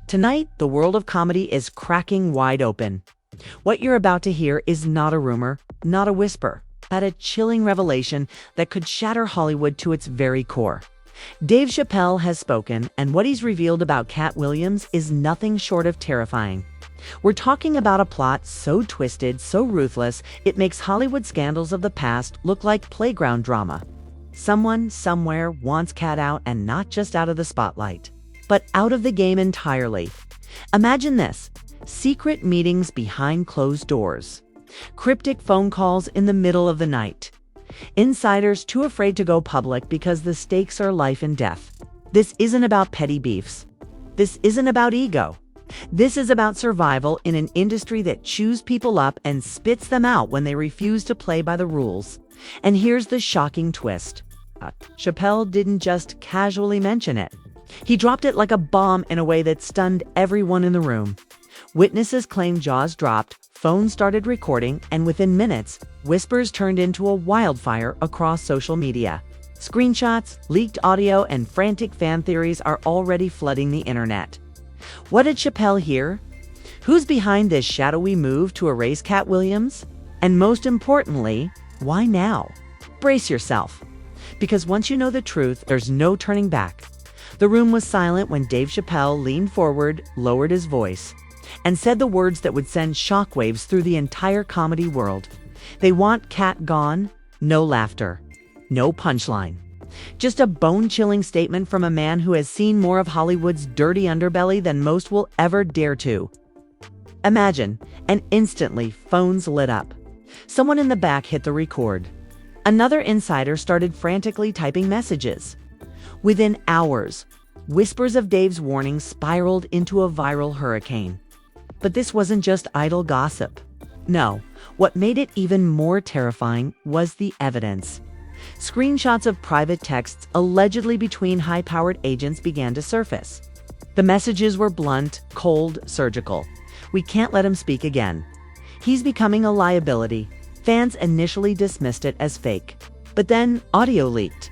Tonight, the world of comedy is cracking wide open. What you're about to hear is not a rumor, not a whisper, but a chilling revelation that could shatter Hollywood to its very core. Dave Chappelle has spoken, and what he's revealed about Katt Williams is nothing short of terrifying. We're talking about a plot so twisted, so ruthless, it makes Hollywood scandals of the past look like playground drama. Someone, somewhere, wants Katt out, and not just out of the spotlight, but out of the game entirely. Imagine this: secret meetings behind closed doors, cryptic phone calls in the middle of the night, insiders too afraid to go public because the stakes are life and death. This isn't about petty beefs. This isn't about ego. This is about survival in an industry that chews people up and spits them out when they refuse to play by the rules. And here's the shocking twist. Chappelle didn't just casually mention it. He dropped it like a bomb in a way that stunned everyone in the room. Witnesses claimed jaws dropped, phones started recording, and within minutes, whispers turned into a wildfire across social media. Screenshots, leaked audio, and frantic fan theories are already flooding the internet. What did Chappelle hear? Who's behind this shadowy move to erase Katt Williams? And most importantly, why now? Brace yourself, because once you know the truth, there's no turning back. The room was silent when Dave Chappelle leaned forward, lowered his voice, and said the words that would send shockwaves through the entire comedy world. They want Katt gone, no laughter, no punchline. Just a bone-chilling statement from a man who has seen more of Hollywood's dirty underbelly than most will ever dare to. Imagine, and instantly phones lit up. Someone in the back hit the record. Another insider started frantically typing messages. Within hours, whispers of Dave's warning spiraled into a viral hurricane. But this wasn't just idle gossip. No, what made it even more terrifying was the evidence. Screenshots of private texts allegedly between high-powered agents began to surface. The messages were blunt, cold, surgical. "We can't let him speak again. He's becoming a liability." Fans initially dismissed it as fake. But then audio leaked.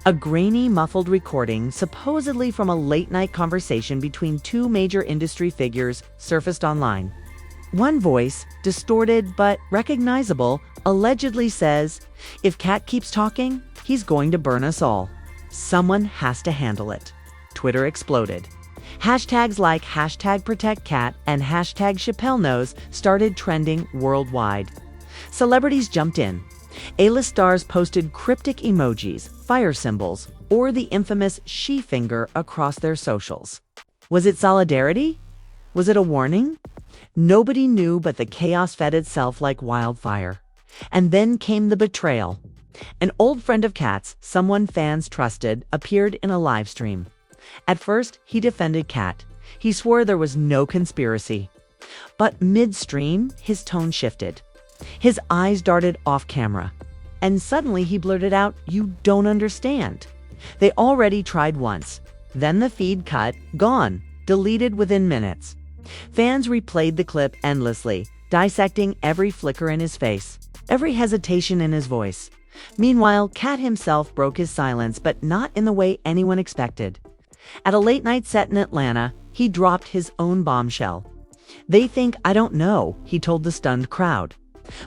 A grainy, muffled recording, supposedly from a late-night conversation between two major industry figures, surfaced online. One voice, distorted but recognizable, allegedly says, "If Katt keeps talking, he's going to burn us all. Someone has to handle it." Twitter exploded. Hashtags like #ProtectKatt and #ChappelleKnows started trending worldwide. Celebrities jumped in. A-list stars posted cryptic emojis, fire symbols, or the infamous she finger across their socials. Was it solidarity? Was it a warning? Nobody knew, but the chaos fed itself like wildfire. And then came the betrayal. An old friend of Katt's, someone fans trusted, appeared in a live stream. At first, he defended Katt. He swore there was no conspiracy. But midstream, his tone shifted. His eyes darted off camera. And suddenly he blurted out, "You don't understand." They already tried once. Then the feed cut, gone, deleted within minutes. Fans replayed the clip endlessly, dissecting every flicker in his face, every hesitation in his voice. Meanwhile, Katt himself broke his silence, but not in the way anyone expected. At a late-night set in Atlanta, he dropped his own bombshell. "They think I don't know," he told the stunned crowd.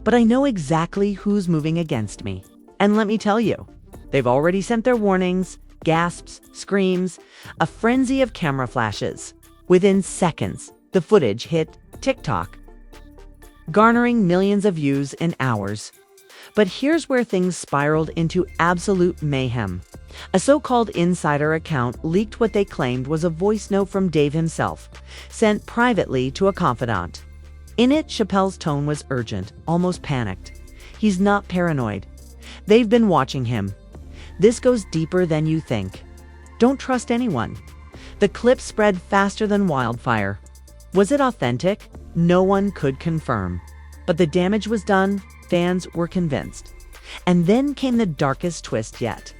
"But I know exactly who's moving against me. And let me tell you, they've already sent their warnings, gasps, screams, a frenzy of camera flashes. Within seconds, the footage hit TikTok, garnering millions of views in hours. But here's where things spiraled into absolute mayhem. A so-called insider account leaked what they claimed was a voice note from Dave himself, sent privately to a confidant. In it, Chappelle's tone was urgent, almost panicked. He's not paranoid. They've been watching him. This goes deeper than you think. Don't trust anyone. The clip spread faster than wildfire. Was it authentic? No one could confirm. But the damage was done. Fans were convinced. And then came the darkest twist yet.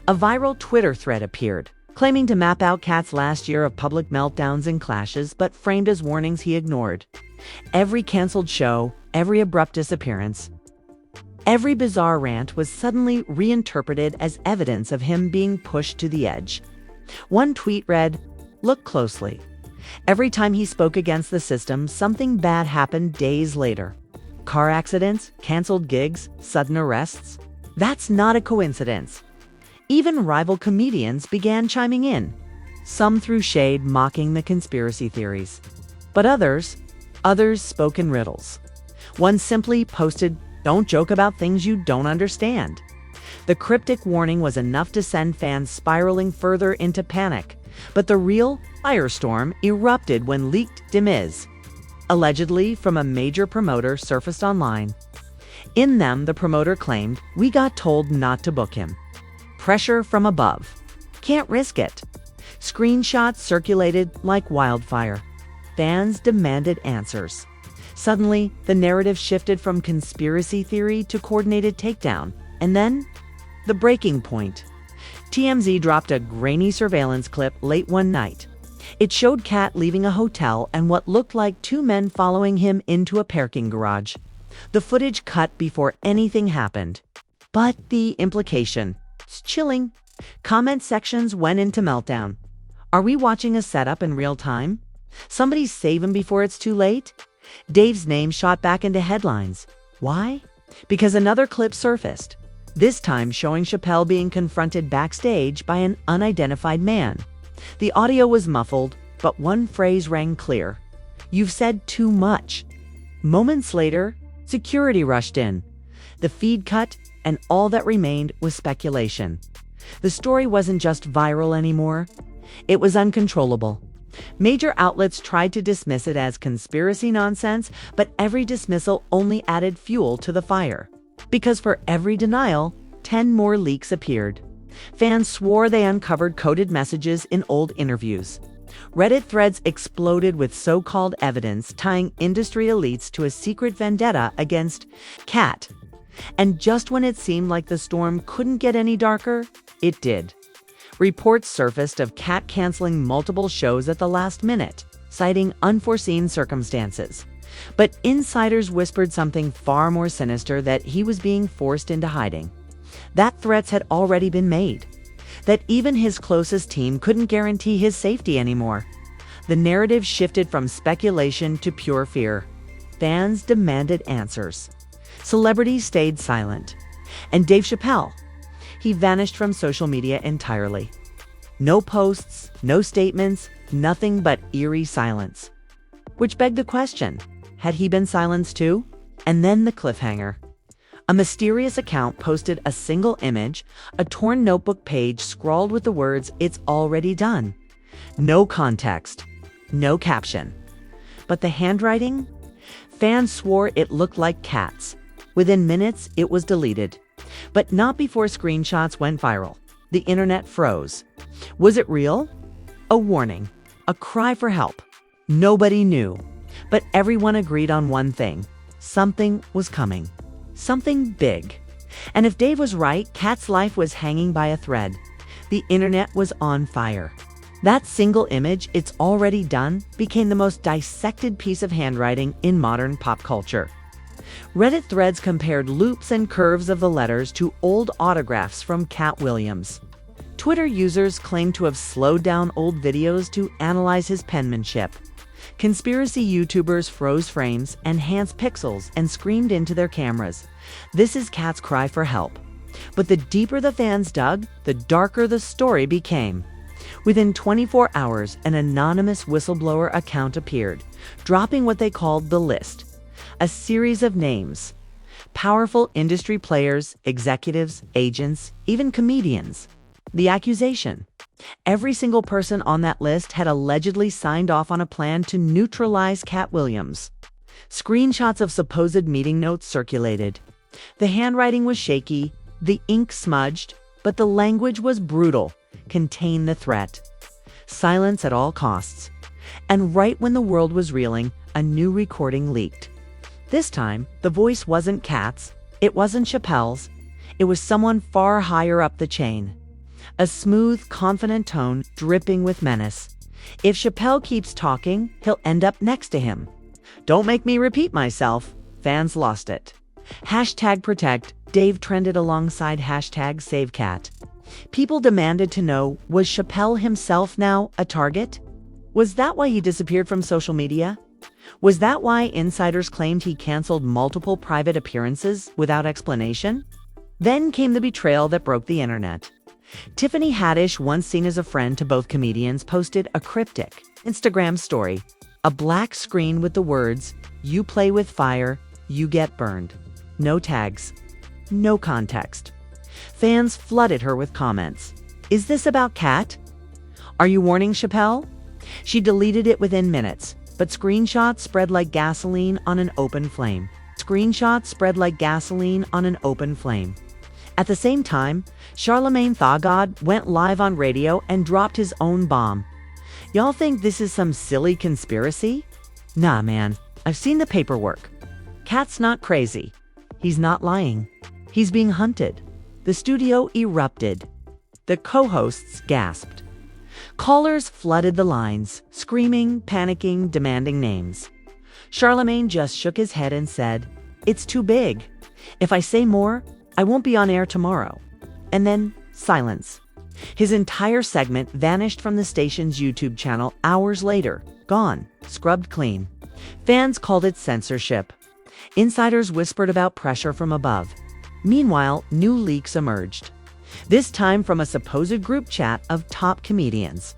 A viral Twitter thread appeared, claiming to map out Katt's last year of public meltdowns and clashes, but framed as warnings he ignored. Every canceled show, every abrupt disappearance, every bizarre rant was suddenly reinterpreted as evidence of him being pushed to the edge. One tweet read, "Look closely. Every time he spoke against the system, something bad happened days later. Car accidents, canceled gigs, sudden arrests. That's not a coincidence. Even rival comedians began chiming in. Some threw shade, mocking the conspiracy theories. But others spoke in riddles. One simply posted, "Don't joke about things you don't understand." The cryptic warning was enough to send fans spiraling further into panic. But the real firestorm erupted when leaked demise, allegedly from a major promoter, surfaced online. In them, the promoter claimed, "We got told not to book him. Pressure from above. Can't risk it." Screenshots circulated like wildfire. Fans demanded answers. Suddenly, the narrative shifted from conspiracy theory to coordinated takedown. And then, the breaking point. TMZ dropped a grainy surveillance clip late one night. It showed Katt leaving a hotel and what looked like two men following him into a parking garage. The footage cut before anything happened. But the implication, it's chilling. Comment sections went into meltdown. Are we watching a setup in real time? Somebody save him before it's too late? Dave's name shot back into headlines. Why? Because another clip surfaced. This time showing Chappelle being confronted backstage by an unidentified man. The audio was muffled, but one phrase rang clear. "You've said too much." Moments later, security rushed in. The feed cut, and all that remained was speculation. The story wasn't just viral anymore. It was uncontrollable. Major outlets tried to dismiss it as conspiracy nonsense, but every dismissal only added fuel to the fire. Because for every denial, 10 more leaks appeared. Fans swore they uncovered coded messages in old interviews. Reddit threads exploded with so-called evidence tying industry elites to a secret vendetta against Katt. And just when it seemed like the storm couldn't get any darker, it did. Reports surfaced of Katt canceling multiple shows at the last minute, citing unforeseen circumstances. But insiders whispered something far more sinister, that he was being forced into hiding. That threats had already been made. That even his closest team couldn't guarantee his safety anymore. The narrative shifted from speculation to pure fear. Fans demanded answers. Celebrities stayed silent. And Dave Chappelle, he vanished from social media entirely. No posts, no statements, nothing but eerie silence. Which begged the question, had he been silenced too? And then the cliffhanger. A mysterious account posted a single image, a torn notebook page scrawled with the words, "It's already done." No context, no caption. But the handwriting? Fans swore it looked like Katt's. Within minutes, it was deleted. But not before screenshots went viral. The internet froze. Was it real? A warning, a cry for help. Nobody knew. But everyone agreed on one thing. Something was coming. Something big. And if Dave was right, Katt's life was hanging by a thread. The internet was on fire. That single image, "It's already done," became the most dissected piece of handwriting in modern pop culture. Reddit threads compared loops and curves of the letters to old autographs from Katt Williams. Twitter users claimed to have slowed down old videos to analyze his penmanship. Conspiracy YouTubers froze frames, enhanced pixels, and screamed into their cameras. This is Katt's cry for help. But the deeper the fans dug, the darker the story became. Within 24 hours, an anonymous whistleblower account appeared, dropping what they called the list. A series of names. Powerful industry players, executives, agents, even comedians. The accusation: every single person on that list had allegedly signed off on a plan to neutralize Katt Williams. Screenshots of supposed meeting notes circulated. The handwriting was shaky, the ink smudged, but the language was brutal. Contain the threat. Silence at all costs. And right when the world was reeling, a new recording leaked. This time, the voice wasn't Katt's, it wasn't Chappelle's, it was someone far higher up the chain. A smooth, confident tone dripping with menace. If Chappelle keeps talking, he'll end up next to him. Don't make me repeat myself. Fans lost it. #protect, Dave trended alongside #SaveKatt. People demanded to know, was Chappelle himself now a target? Was that why he disappeared from social media? Was that why insiders claimed he canceled multiple private appearances without explanation? Then came the betrayal that broke the internet. Tiffany Haddish, once seen as a friend to both comedians, posted a cryptic Instagram story, a black screen with the words, "You play with fire, you get burned." No tags, no context. Fans flooded her with comments. Is this about Katt? Are you warning Chappelle? She deleted it within minutes, but screenshots spread like gasoline on an open flame. At the same time, Charlemagne Tha God went live on radio and dropped his own bomb. Y'all think this is some silly conspiracy? Nah, man, I've seen the paperwork. Katt's not crazy. He's not lying. He's being hunted. The studio erupted. The co-hosts gasped. Callers flooded the lines, screaming, panicking, demanding names. Charlemagne just shook his head and said, "It's too big. If I say more, I won't be on air tomorrow." And then silence. His entire segment vanished from the station's YouTube channel hours later, gone, scrubbed clean. Fans called it censorship. Insiders whispered about pressure from above. Meanwhile, new leaks emerged. This time from a supposed group chat of top comedians.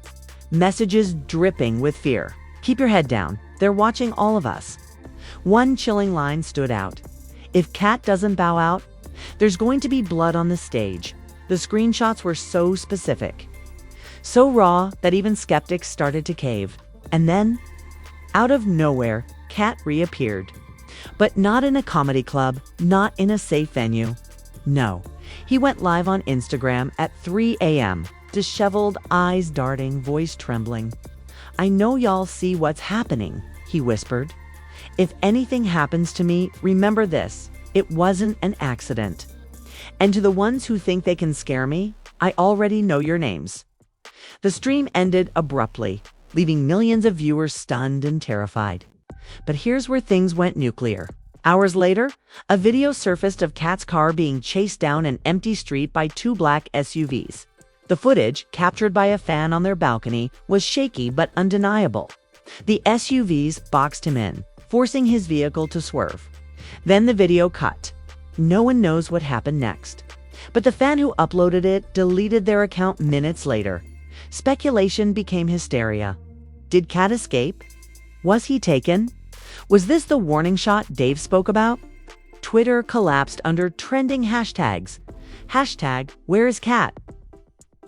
Messages dripping with fear. "Keep your head down. They're watching all of us." One chilling line stood out. "If Katt doesn't bow out, there's going to be blood on the stage." The screenshots were so specific, so raw that even skeptics started to cave. And then, out of nowhere, Katt reappeared. But not in a comedy club, not in a safe venue. No, he went live on Instagram at 3 a.m., disheveled, eyes darting, voice trembling. "I know y'all see what's happening," he whispered. "If anything happens to me, remember this. It wasn't an accident. And to the ones who think they can scare me, I already know your names." The stream ended abruptly, leaving millions of viewers stunned and terrified. But here's where things went nuclear. Hours later, a video surfaced of Katt's car being chased down an empty street by two black SUVs. The footage, captured by a fan on their balcony, was shaky but undeniable. The SUVs boxed him in, forcing his vehicle to swerve. Then the video cut. No one knows what happened next. But the fan who uploaded it deleted their account minutes later. Speculation became hysteria. Did Katt escape? Was he taken? Was this the warning shot Dave spoke about? Twitter collapsed under trending hashtags. Hashtag, "Where is Katt?"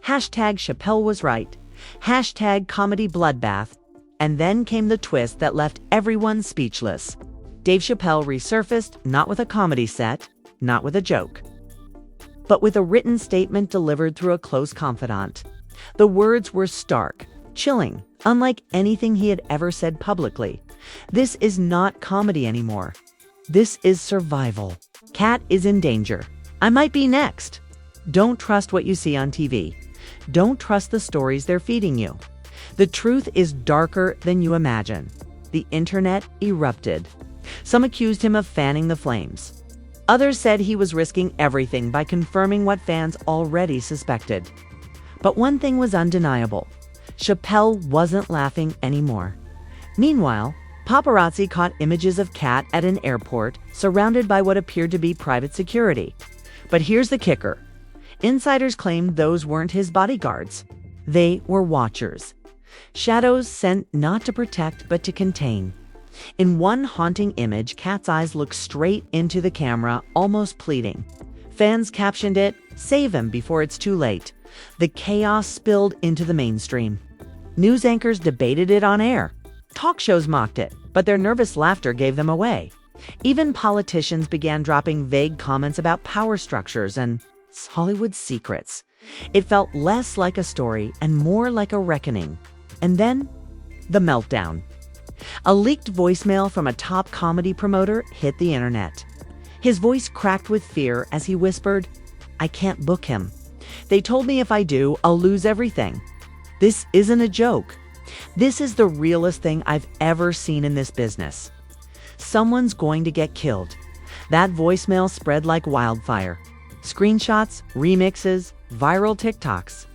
Hashtag, "Chappelle was right." Hashtag, "Comedy bloodbath." And then came the twist that left everyone speechless. Dave Chappelle resurfaced, not with a comedy set, not with a joke, but with a written statement delivered through a close confidant. The words were stark, chilling, unlike anything he had ever said publicly. "This is not comedy anymore. This is survival. Katt is in danger. I might be next." Don't trust what you see on TV. Don't trust the stories they're feeding you. The truth is darker than you imagine. The internet erupted. Some accused him of fanning the flames. Others said he was risking everything by confirming what fans already suspected. But one thing was undeniable. Chappelle wasn't laughing anymore. Meanwhile, paparazzi caught images of Katt at an airport, surrounded by what appeared to be private security. But here's the kicker. Insiders claimed those weren't his bodyguards. They were watchers. Shadows sent not to protect but to contain. In one haunting image, Katt's eyes look straight into the camera, almost pleading. Fans captioned it, "Save him before it's too late." The chaos spilled into the mainstream. News anchors debated it on air. Talk shows mocked it, but their nervous laughter gave them away. Even politicians began dropping vague comments about power structures and Hollywood secrets. It felt less like a story and more like a reckoning. And then, the meltdown. A leaked voicemail from a top comedy promoter hit the internet. His voice cracked with fear as he whispered, "I can't book him. They told me if I do, I'll lose everything. This isn't a joke. This is the realest thing I've ever seen in this business. Someone's going to get killed." That voicemail spread like wildfire. Screenshots, remixes, viral TikToks.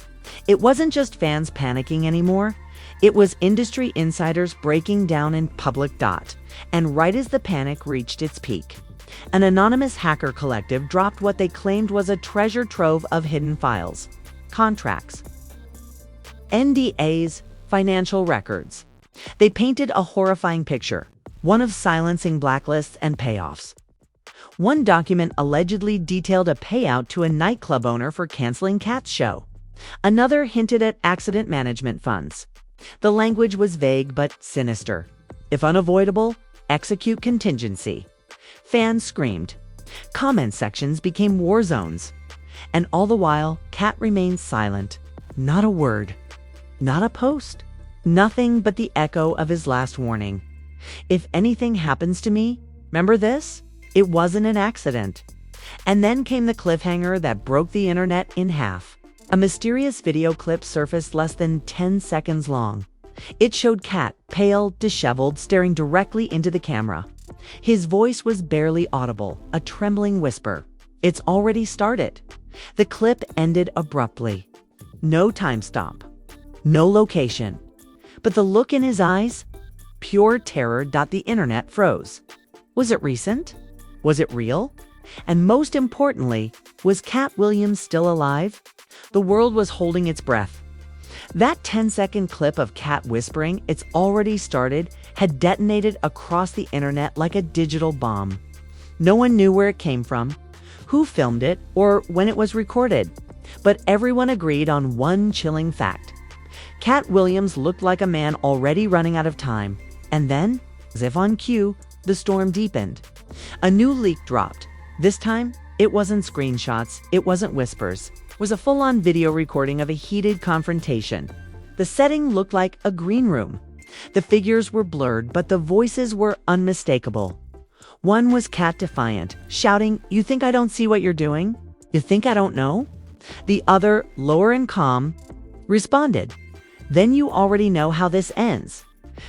It wasn't just fans panicking anymore. It was industry insiders breaking down in public. And right as the panic reached its peak, an anonymous hacker collective dropped what they claimed was a treasure trove of hidden files, contracts, NDAs, financial records. They painted a horrifying picture, one of silencing blacklists and payoffs. One document allegedly detailed a payout to a nightclub owner for canceling Katt's show. Another hinted at accident management funds. The language was vague but sinister. If unavoidable, execute contingency. Fans screamed. Comment sections became war zones. And all the while, Katt remained silent. Not a word. Not a post. Nothing but the echo of his last warning. If anything happens to me, remember this? It wasn't an accident. And then came the cliffhanger that broke the internet in half. A mysterious video clip surfaced less than 10 seconds long. It showed Katt, pale, disheveled, staring directly into the camera. His voice was barely audible, a trembling whisper. It's already started. The clip ended abruptly. No time stop. No location. But the look in his eyes? Pure terror. The internet froze. Was it recent? Was it real? And most importantly, was Katt Williams still alive? The world was holding its breath. That 10-second clip of Katt whispering, "It's already started," had detonated across the internet like a digital bomb. No one knew where it came from, who filmed it, or when it was recorded. But everyone agreed on one chilling fact. Katt Williams looked like a man already running out of time. And then, as if on cue, the storm deepened. A new leak dropped. This time, it wasn't screenshots, it wasn't whispers. It was a full-on video recording of a heated confrontation. The setting looked like a green room. The figures were blurred, but the voices were unmistakable. One was Katt defiant, shouting, "You think I don't see what you're doing? You think I don't know?" The other, lower and calm, responded, "Then you already know how this ends."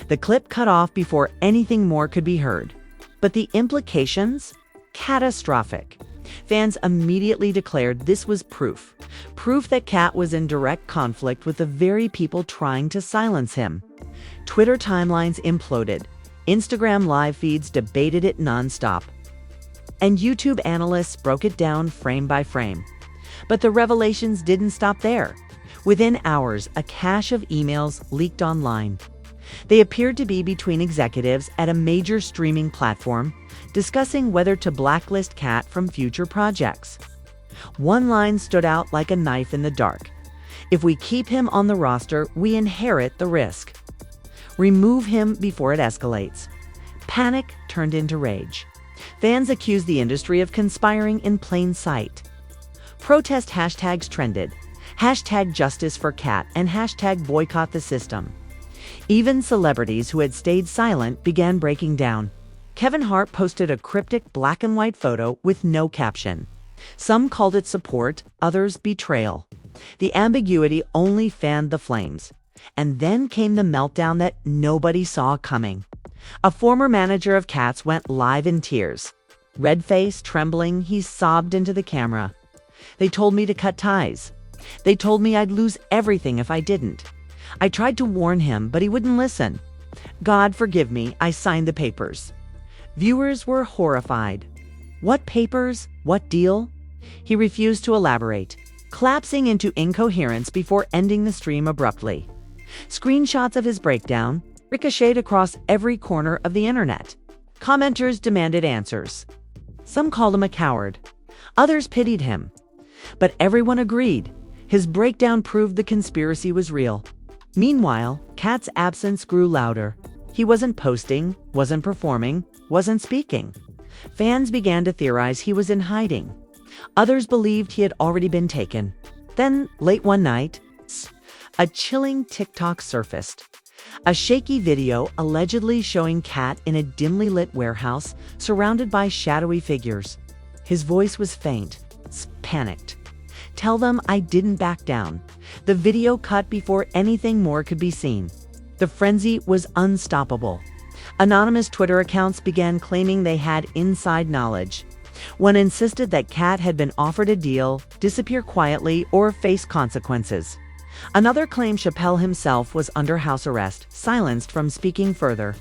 The clip cut off before anything more could be heard. But the implications? Catastrophic. Fans immediately declared this was proof that Katt was in direct conflict with the very people trying to silence him. Twitter timelines imploded. Instagram live feeds debated it nonstop. And YouTube analysts broke it down frame by frame. But the revelations didn't stop there. Within hours, a cache of emails leaked online. They appeared to be between executives at a major streaming platform, discussing whether to blacklist Katt from future projects. One line stood out like a knife in the dark. "If we keep him on the roster, we inherit the risk. Remove him before it escalates." Panic turned into rage. Fans accused the industry of conspiring in plain sight. Protest hashtags trended. Hashtag justice for Katt and hashtag boycott the system. Even celebrities who had stayed silent began breaking down. Kevin Hart posted a cryptic black and white photo with no caption. Some called it support, others betrayal. The ambiguity only fanned the flames. And then came the meltdown that nobody saw coming. A former manager of Katt's went live in tears. Red-faced, trembling, he sobbed into the camera. "They told me to cut ties. They told me I'd lose everything if I didn't. I tried to warn him, but he wouldn't listen. God forgive me, I signed the papers." Viewers were horrified. What papers? What deal? He refused to elaborate, collapsing into incoherence before ending the stream abruptly. Screenshots of his breakdown ricocheted across every corner of the internet. Commenters demanded answers. Some called him a coward. Others pitied him. But everyone agreed. His breakdown proved the conspiracy was real. Meanwhile, Katt's absence grew louder. He wasn't posting, wasn't performing, wasn't speaking. Fans began to theorize he was in hiding. Others believed he had already been taken. Then, late one night, a chilling TikTok surfaced. A shaky video allegedly showing Katt in a dimly lit warehouse surrounded by shadowy figures. His voice was faint, panicked. "Tell them I didn't back down." The video cut before anything more could be seen. The frenzy was unstoppable. Anonymous Twitter accounts began claiming they had inside knowledge. One insisted that Katt had been offered a deal, disappear quietly, or face consequences. Another claimed Chappelle himself was under house arrest, silenced from speaking further.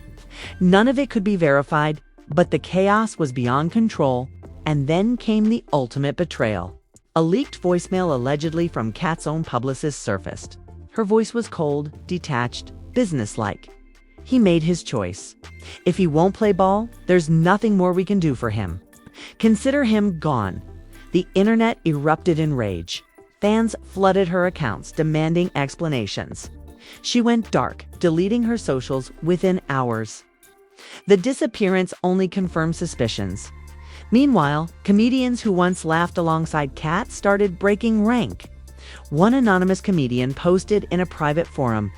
None of it could be verified, but the chaos was beyond control, and then came the ultimate betrayal. A leaked voicemail allegedly from Katt's own publicist surfaced. Her voice was cold, detached, businesslike. He made his choice. If he won't play ball, there's nothing more we can do for him. Consider him gone. The internet erupted in rage. Fans flooded her accounts, demanding explanations. She went dark, deleting her socials within hours. The disappearance only confirmed suspicions. Meanwhile, comedians who once laughed alongside Katt started breaking rank. One anonymous comedian posted in a private forum,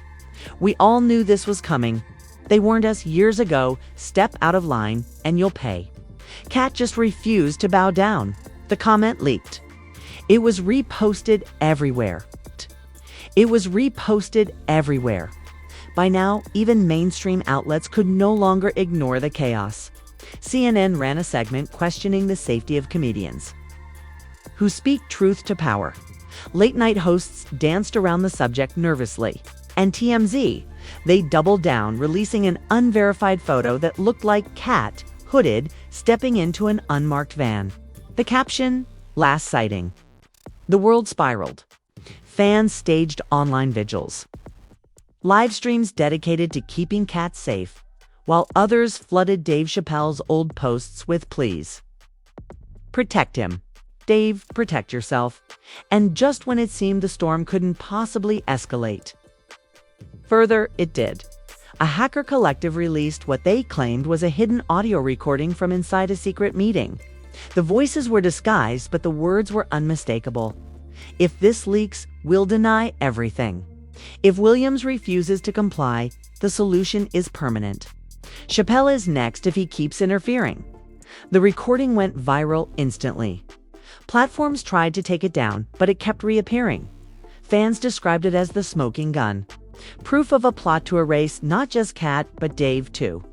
"We all knew this was coming. They warned us years ago, step out of line and you'll pay." Katt just refused to bow down. The comment leaked. It was reposted everywhere. By now, even mainstream outlets could no longer ignore the chaos. CNN ran a segment questioning the safety of comedians who speak truth to power. Late-night hosts danced around the subject nervously. And TMZ, they doubled down, releasing an unverified photo that looked like Katt, hooded, stepping into an unmarked van. The caption, "Last sighting." The world spiraled. Fans staged online vigils. Live streams dedicated to keeping Katt safe, while others flooded Dave Chappelle's old posts with pleas. "Protect him. Dave, protect yourself." And just when it seemed the storm couldn't possibly escalate, further, it did. A hacker collective released what they claimed was a hidden audio recording from inside a secret meeting. The voices were disguised, but the words were unmistakable. "If this leaks, we'll deny everything." If Williams refuses to comply, the solution is permanent. Chappelle is next if he keeps interfering. The recording went viral instantly. Platforms tried to take it down, but it kept reappearing. Fans described it as the smoking gun. Proof of a plot to erase not just Katt, but Dave too.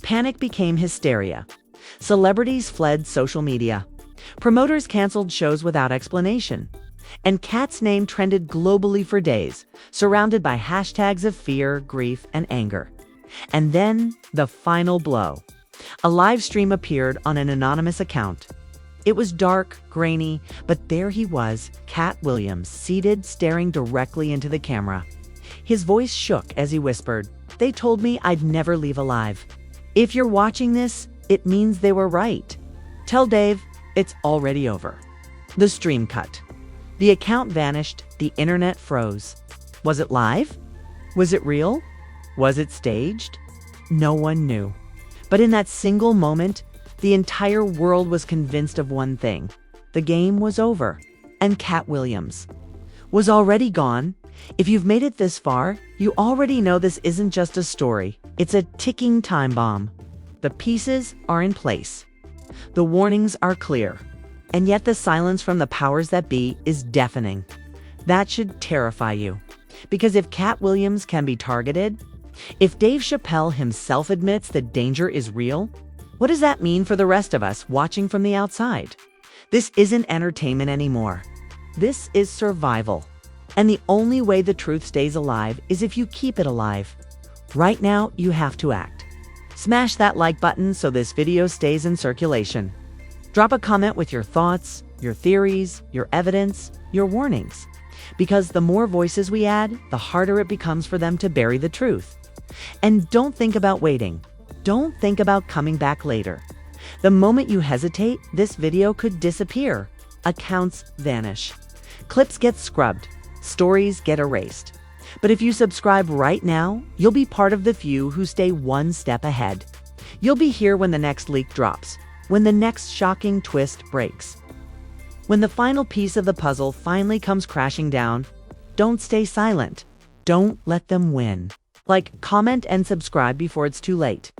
Panic became hysteria. Celebrities fled social media. Promoters canceled shows without explanation. And Katt's name trended globally for days, surrounded by hashtags of fear, grief, and anger. And then, the final blow. A live stream appeared on an anonymous account. It was dark, grainy, but there he was, Katt Williams, seated, staring directly into the camera. His voice shook as he whispered, "They told me I'd never leave alive. If you're watching this, it means they were right. Tell Dave, it's already over." The stream cut. The account vanished, the internet froze. Was it live? Was it real? Was it staged? No one knew. But in that single moment, the entire world was convinced of one thing. The game was over, and Katt Williams was already gone. If you've made it this far, you already know this isn't just a story. It's a ticking time bomb. The pieces are in place. The warnings are clear. And yet the silence from the powers that be is deafening. That should terrify you. Because if Katt Williams can be targeted, if Dave Chappelle himself admits the danger is real, what does that mean for the rest of us watching from the outside? This isn't entertainment anymore. This is survival. And the only way the truth stays alive is if you keep it alive. Right now, you have to act. Smash that like button so this video stays in circulation. Drop a comment with your thoughts, your theories, your evidence, your warnings. Because the more voices we add, the harder it becomes for them to bury the truth. And don't think about waiting. Don't think about coming back later. The moment you hesitate, this video could disappear. Accounts vanish. Clips get scrubbed. Stories get erased. But if you subscribe right now, you'll be part of the few who stay one step ahead. You'll be here when the next leak drops, when the next shocking twist breaks. When the final piece of the puzzle finally comes crashing down, don't stay silent. Don't let them win. Like, comment, and subscribe before it's too late.